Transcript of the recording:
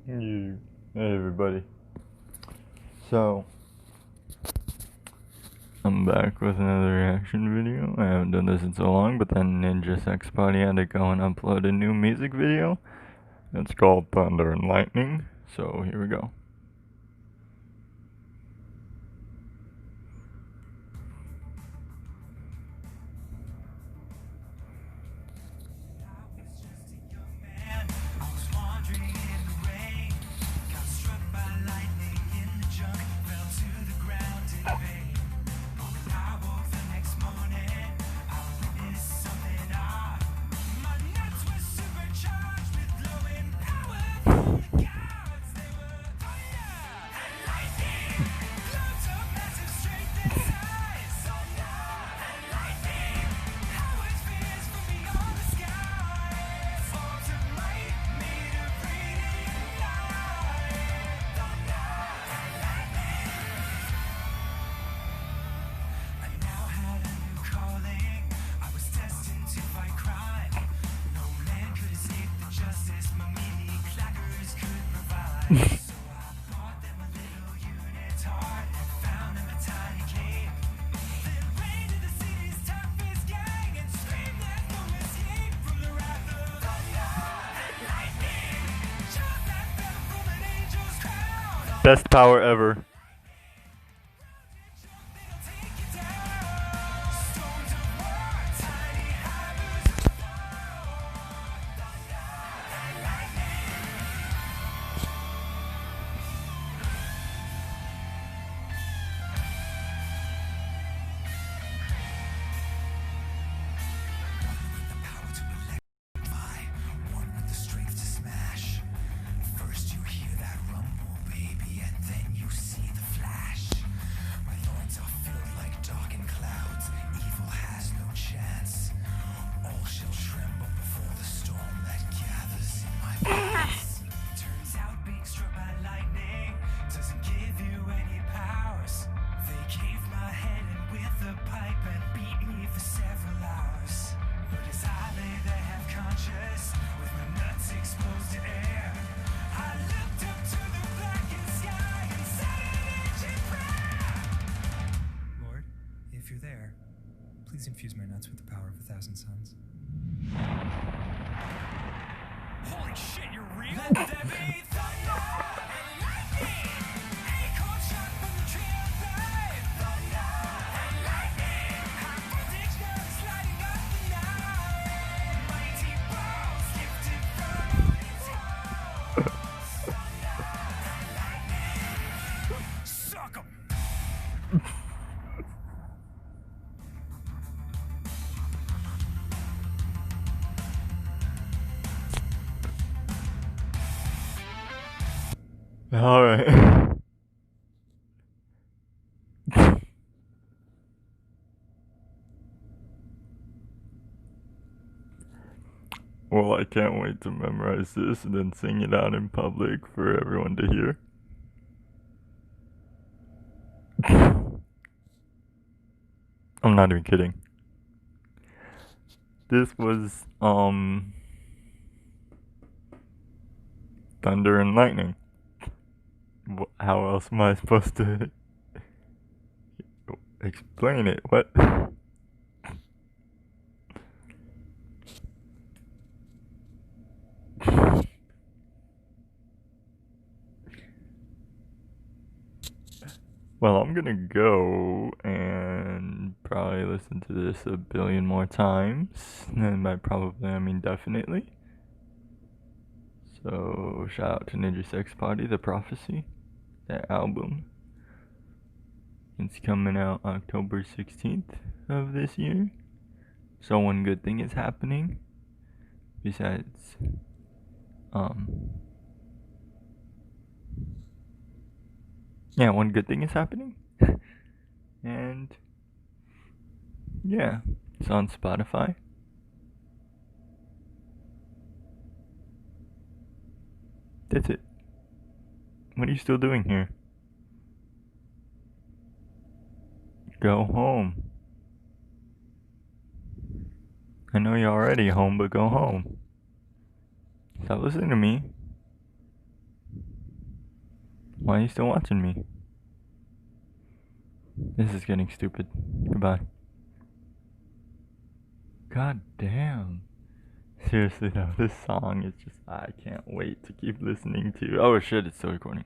Hey everybody. So, I'm back with another reaction video. I haven't done this in so long, but then Ninja Sex Party had to go and upload a new music video. It's called Thunder and Lightning. So, here we go. Best power ever. If you're there, please infuse my nuts with the power of 1,000 suns. Holy shit, you're real? There be thunder and lightning, acorn shot from the tree of life. Thunder and lightning, high voltage guns lighting up the night. Mighty balls gifted from its house. Thunder and lightning, suck 'em. Alright. Well, I can't wait to memorize this and then sing it out in public for everyone to hear. I'm not even kidding. This was, Thunder and Lightning. How else am I supposed to explain it? What? Well, I'm gonna go and probably listen to this a billion more times. And by probably, I mean definitely. So, shout out to Ninja Sex Party, The Prophecy, that album. It's coming out October 16th of this year. So, one good thing is happening. Besides, yeah, one good thing is happening. And, yeah, it's on Spotify. That's it. What are you still doing here? Go home. I know you're already home, but go home. Stop listening to me. Why are you still watching me? This is getting stupid. Goodbye. God damn. Seriously though, this song is just, I can't wait to keep listening to. Oh shit, it's still recording.